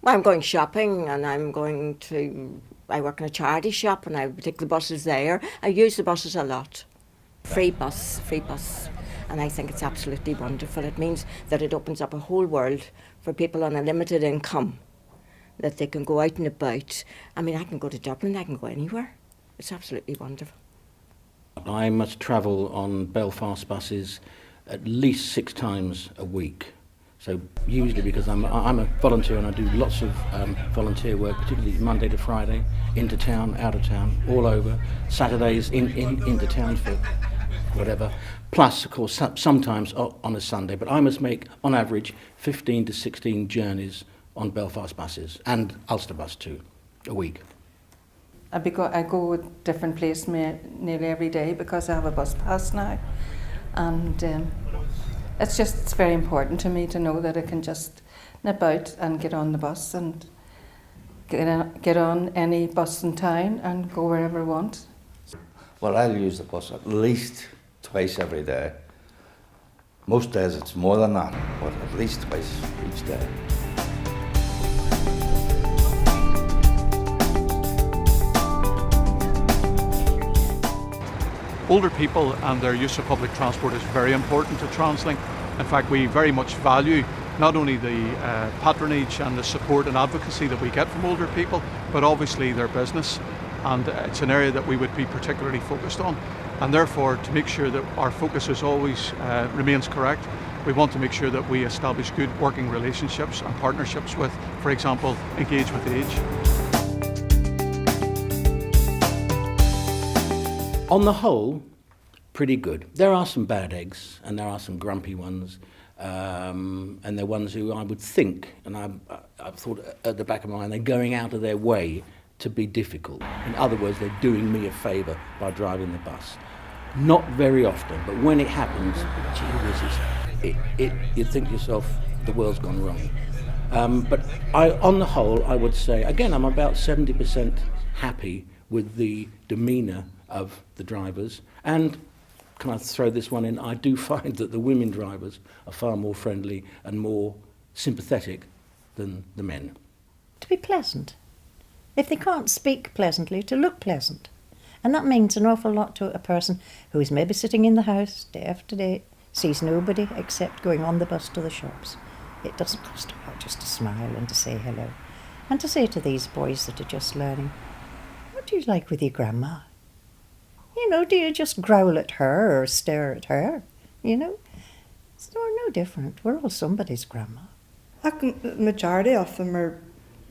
Well, I'm going shopping and I work in a charity shop and I take the buses there. I use the buses a lot. Free bus. And I think it's absolutely wonderful. It means that it opens up a whole world for people on a limited income, that they can go out and about. I mean, I can go to Dublin, I can go anywhere. It's absolutely wonderful. I must travel on Belfast buses at least 6 times a week. So usually because I'm a volunteer and I do lots of volunteer work, particularly Monday to Friday, into town, out of town, all over. Saturdays into town for whatever. Plus, of course, sometimes on a Sunday. But I must make, on average, 15 to 16 journeys on Belfast buses and Ulster bus too, a week. I go a different place nearly every day because I have a bus pass now, and it's very important to me to know that I can just nip out and get on the bus and get on any bus in town and go wherever I want. Well, I'll use the bus at least twice every day. Most days it's more than that, but at least twice each day. Older people and their use of public transport is very important to TransLink. In fact, we very much value not only the patronage and the support and advocacy that we get from older people, but obviously their business. And it's an area that we would be particularly focused on. And therefore, to make sure that our focus is always remains correct, we want to make sure that we establish good working relationships and partnerships with, for example, Engage with Age. On the whole, pretty good. There are some bad eggs and there are some grumpy ones, and they're ones who I would think, and I've thought at the back of my mind, they're going out of their way to be difficult. In other words, they're doing me a favour by driving the bus. Not very often, but when it happens, gee whiz, you think to yourself, the world's gone wrong. But on the whole, I would say, again, I'm about 70% happy with the demeanour of the drivers. And can I throw this one in? I do find that the women drivers are far more friendly and more sympathetic than the men. To be pleasant. If they can't speak pleasantly, to look pleasant. And that means an awful lot to a person who is maybe sitting in the house day after day, sees nobody except going on the bus to the shops. It doesn't cost a lot just to smile and to say hello. And to say to these boys that are just learning, what do you like with your grandma? You know, do you just growl at her or stare at her? You know? So we're no different. We're all somebody's grandma. The majority of them are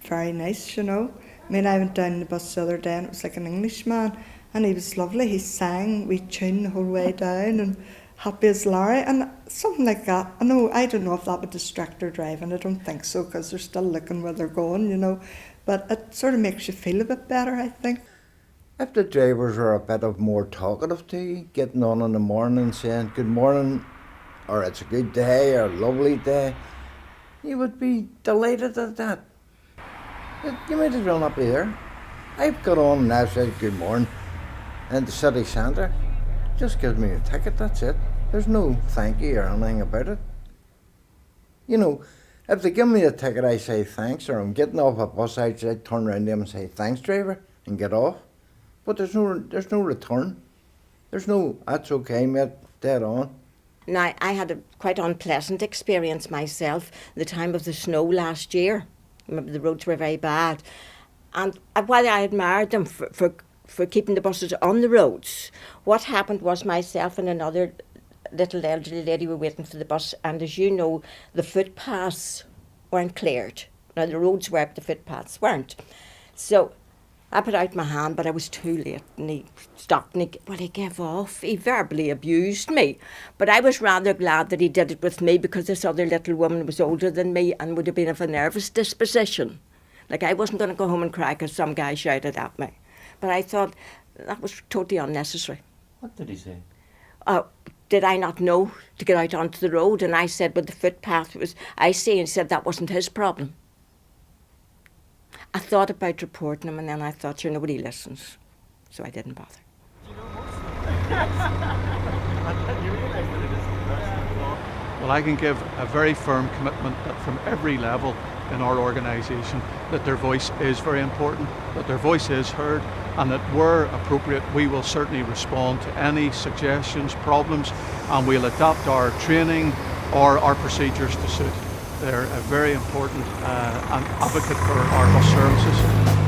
very nice, you know. I mean, I went down the bus the other day and it was like an Englishman and he was lovely. He sang we tune the whole way down and happy as Larry and something like that. I don't know if that would distract their driving. I don't think so because they're still looking where they're going, you know. But it sort of makes you feel a bit better, I think. If the drivers are a bit of more talkative to you, getting on in the morning saying good morning, or it's a good day, or a lovely day, you would be delighted at that. You might as well not be there. I've got on and I've said good morning in the city centre. Just give me a ticket, that's it. There's no thank you or anything about it. You know, if they give me a ticket, I say thanks, or I'm getting off a bus, I turn around to them and say thanks, driver, and get off. But there's no return. There's no, that's okay, mate, dead on. Now, I had a quite unpleasant experience myself the time of the snow last year. Remember, the roads were very bad. And while I admired them for keeping the buses on the roads, what happened was myself and another little elderly lady were waiting for the bus, and as you know, the footpaths weren't cleared. Now, the roads were, but the footpaths weren't. So I put out my hand, but I was too late, and he stopped and he gave off. He verbally abused me. But I was rather glad that he did it with me because this other little woman was older than me and would have been of a nervous disposition. Like, I wasn't going to go home and cry because some guy shouted at me. But I thought that was totally unnecessary. What did he say? Did I not know to get out onto the road? And I said, well, the footpath was icy, and he said that wasn't his problem. I thought about reporting him, and then I thought, sure, nobody listens. So I didn't bother. Well, I can give a very firm commitment that from every level in our organisation that their voice is very important, that their voice is heard, and that where appropriate we will certainly respond to any suggestions, problems, and we'll adapt our training or our procedures to suit. They're a very important advocate for our bus services.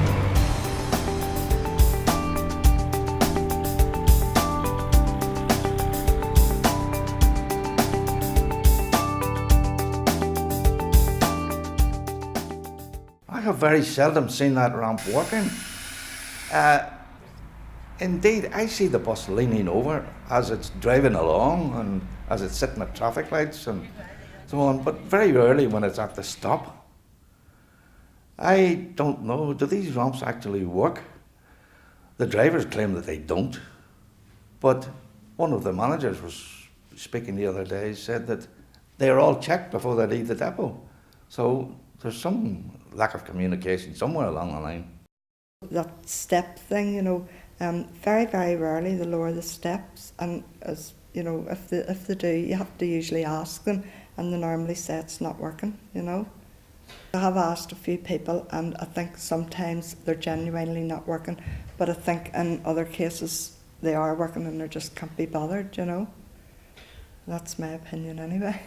I have very seldom seen that ramp working. Indeed, I see the bus leaning over as it's driving along and as it's sitting at traffic lights and so on, but very rarely when it's at the stop. I don't know, do these ramps actually work? The drivers claim that they don't, but one of the managers was speaking the other day, said that they're all checked before they leave the depot. So there's some lack of communication somewhere along the line. That step thing, you know, very, very rarely they lower the steps, and as you know, if they do, you have to usually ask them, and they normally say it's not working, you know. I have asked a few people, and I think sometimes they're genuinely not working, but I think in other cases they are working and they just can't be bothered, you know. That's my opinion anyway.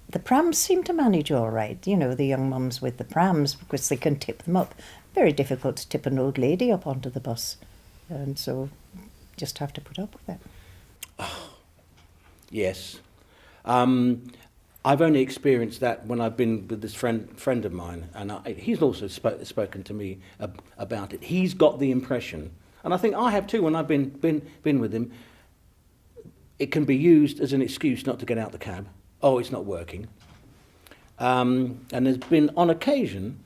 The prams seem to manage all right, you know, the young mums with the prams, because they can tip them up. Very difficult to tip an old lady up onto the bus, and so just have to put up with it. Yes. I've only experienced that when I've been with this friend of mine, and he's also spoken to me about it. He's got the impression, and I think I have too when I've been with him, it can be used as an excuse not to get out the cab. Oh, it's not working. And there's been, on occasion,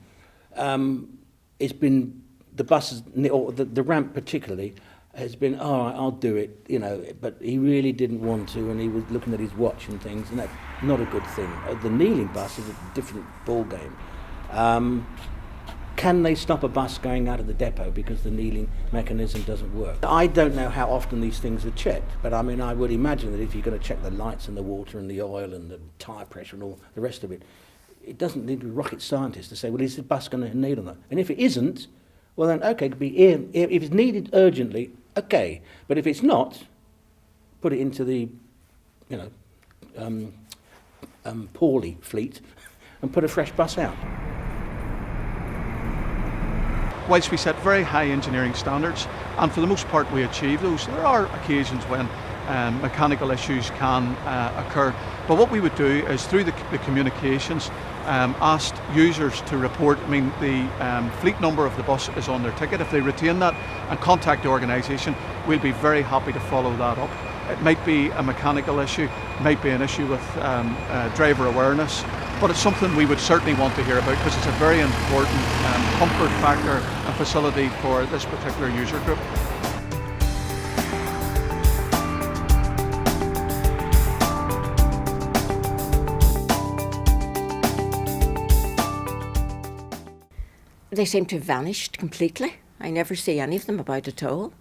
it's been the buses, or the ramp particularly, has been, all right, I'll do it, you know, but he really didn't want to, and he was looking at his watch and things, and that's not a good thing. The kneeling bus is a different ball game. Can they stop a bus going out of the depot because the kneeling mechanism doesn't work? I don't know how often these things are checked, but I mean, I would imagine that if you're going to check the lights and the water and the oil and the tyre pressure and all the rest of it, it doesn't need to be rocket scientists to say, well, is the bus going to kneel on that? And if it isn't, well then, okay, it could be if it's needed urgently, okay. But if it's not, put it into the, you know, poorly fleet and put a fresh bus out. Whilst we set very high engineering standards, and for the most part we achieve those, there are occasions when mechanical issues can occur. But what we would do is through the communications, asked users to report, the fleet number of the bus is on their ticket. If they retain that and contact the organisation, we'll be very happy to follow that up. It might be a mechanical issue, it might be an issue with driver awareness, but it's something we would certainly want to hear about because it's a very important comfort factor and facility for this particular user group. They seem to have vanished completely. I never see any of them about at all.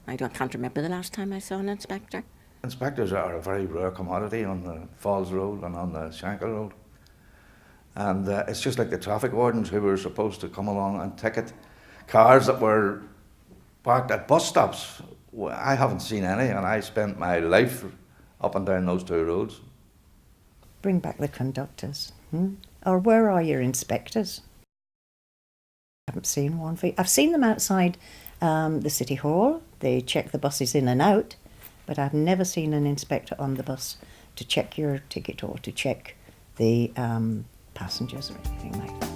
Can't remember the last time I saw an inspector. Inspectors are a very rare commodity on the Falls Road and on the Shankill Road. And it's just like the traffic wardens who were supposed to come along and ticket cars that were parked at bus stops. Well, I haven't seen any, and I spent my life up and down those two roads. Bring back the conductors. Or where are your inspectors? I haven't seen one for you. I've seen them outside the City Hall. They check the buses in and out, but I've never seen an inspector on the bus to check your ticket or to check the passengers or anything like that.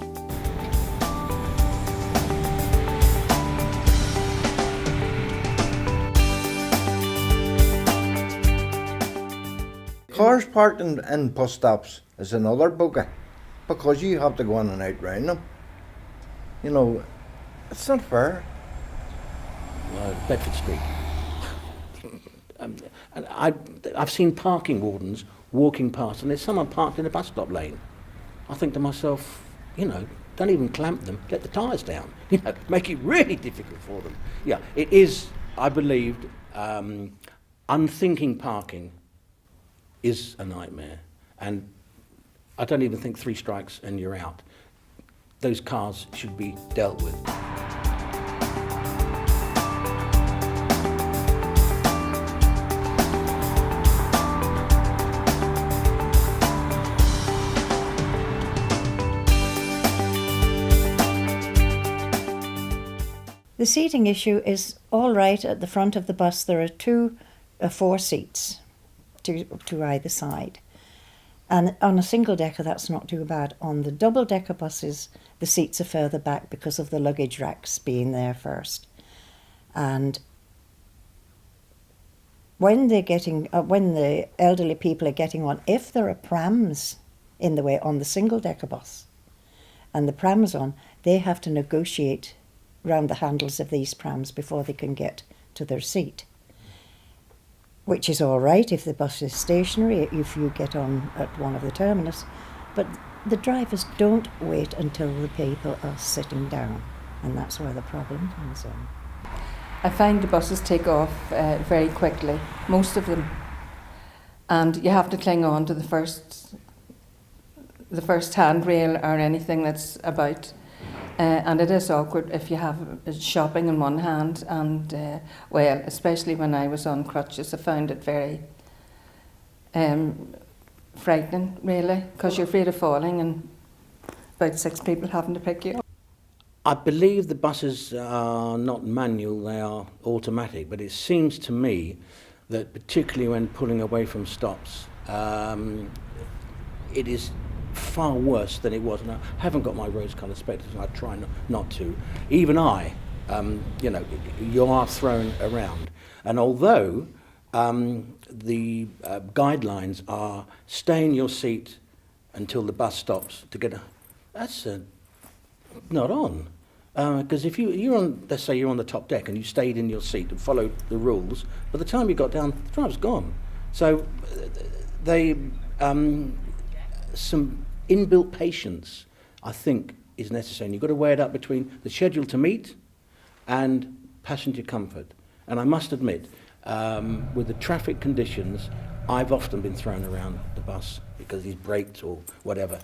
Cars parked in bus stops is another bogey because you have to go in and out round them. You know, it's not fair. Bedford Street. And I've seen parking wardens walking past, and there's someone parked in a bus stop lane. I think to myself, you know, don't even clamp them, let the tyres down. You know, make it really difficult for them. Yeah, it is, I believed, unthinking parking is a nightmare. And I don't even think 3 strikes and you're out. Those cars should be dealt with. The seating issue is all right. At the front of the bus there are 4 seats to either side. And on a single decker that's not too bad. On the double decker buses the seats are further back because of the luggage racks being there first. And when the elderly people are getting on, if there are prams in the way on the single decker bus and the pram's on, they have to negotiate round the handles of these prams before they can get to their seat, which is all right if the bus is stationary, if you get on at one of the terminus, but the drivers don't wait until the people are sitting down, and that's where the problem comes in. I find the buses take off very quickly, most of them, and you have to cling on to the first handrail or anything that's about. And it is awkward if you have shopping in one hand and, well, especially when I was on crutches, I found it very frightening, really, because you're afraid of falling and about 6 people having to pick you up. I believe the buses are not manual, they are automatic, but it seems to me that particularly when pulling away from stops, it is far worse than it was. And I haven't got my rose-coloured spectacles, and I try not to. Even I, you are thrown around. And although the guidelines are stay in your seat until the bus stops to get that's not on. Because if you're on, let's say you're on the top deck and you stayed in your seat and followed the rules, by the time you got down, the driver's gone. So they some inbuilt patience, I think, is necessary. And you've got to weigh it up between the schedule to meet and passenger comfort. And I must admit, with the traffic conditions, I've often been thrown around the bus because he's braked or whatever.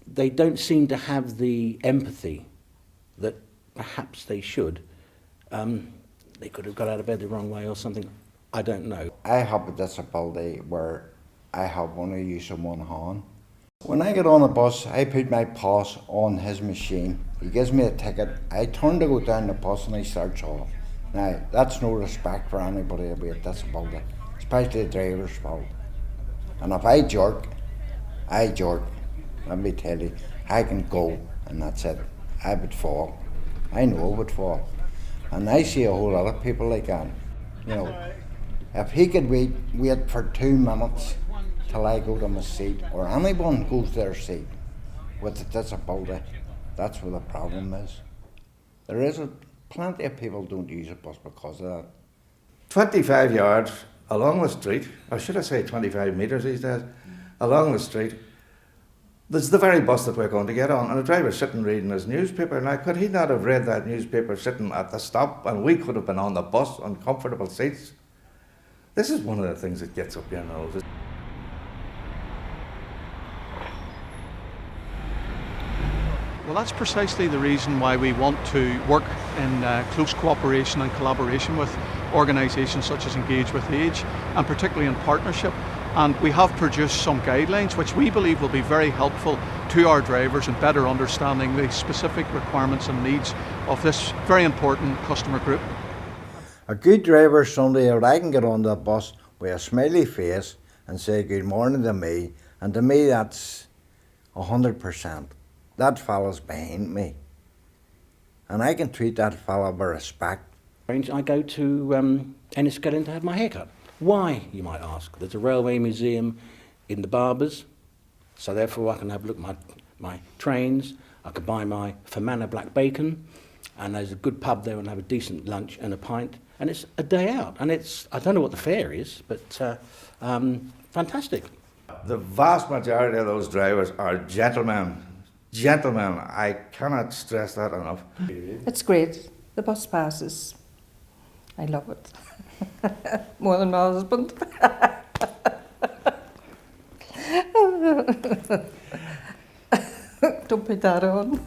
They don't seem to have the empathy that perhaps they should. They could have got out of bed the wrong way or something. I don't know. I have a disability where I have only use of one hand. When I get on a bus, I put my paws on his machine. He gives me a ticket. I turn to go down the bus and he starts off. Now, that's no respect for anybody with a disability, especially the driver's fault. And if I jerk. Let me tell you, I can go and that's it. I would fall. I know I would fall. And I see a whole lot of people like that. You know, if he could wait for 2 minutes till I go to my seat, or anyone goes to their seat with a disability, that's where the problem is. There is plenty of people don't use a bus because of that. 25 yards along the street, or should I say 25 metres these days, along the street, there's the very bus that we're going to get on, and the driver's sitting reading his newspaper. Now, could he not have read that newspaper sitting at the stop, and we could have been on the bus on comfortable seats? This is one of the things that gets up your nose. Well, that's precisely the reason why we want to work in close cooperation and collaboration with organisations such as Engage with Age, and particularly in partnership. And we have produced some guidelines which we believe will be very helpful to our drivers in better understanding the specific requirements and needs of this very important customer group. A good driver is somebody that I can get on the bus with a smiley face and say good morning to me, and to me that's 100%. That fella's behind me. And I can treat that fella with respect. I go to Enniskillen to have my hair cut. Why, you might ask? There's a railway museum in the Barbers, so therefore I can have a look at my trains, I could buy my Fermanagh black bacon, and there's a good pub there and have a decent lunch and a pint, and it's a day out, and it's, I don't know what the fare is, but fantastic. The vast majority of those drivers are gentlemen. Gentlemen, I cannot stress that enough. It's great. The bus passes. I love it. More than my husband. Don't put that on.